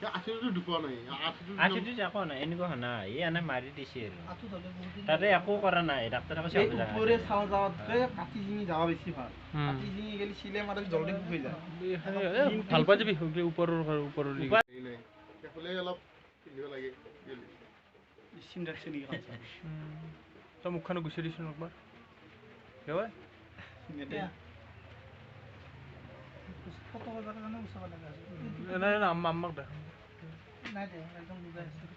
আঁঠুটো দুপোৱা নাই আঁঠুটো একো নাই এনেকুৱা নাই এই এনে মাৰি দিছে তাতে একো কৰা নাই ডাক্তৰে কৈছে উপরে চাও যাওয়াতকে কাটি জিঙি যাওয়া বেশি ভাল কাটি জিঙি গেলি সিলে মারে জলদি শুকাই যায় ভাল পাই যাবি ওপৰৰ এফালে অলপ পিন্ধিব লাগে চিন ৰাখছে নেকি তই মুখখন গুছি দিছ একবাৰ হয় ফটো করবার জন্য উৎসব লাগা আছে না না আম্মাক দেখ নাই দে একদম লুকাই আছে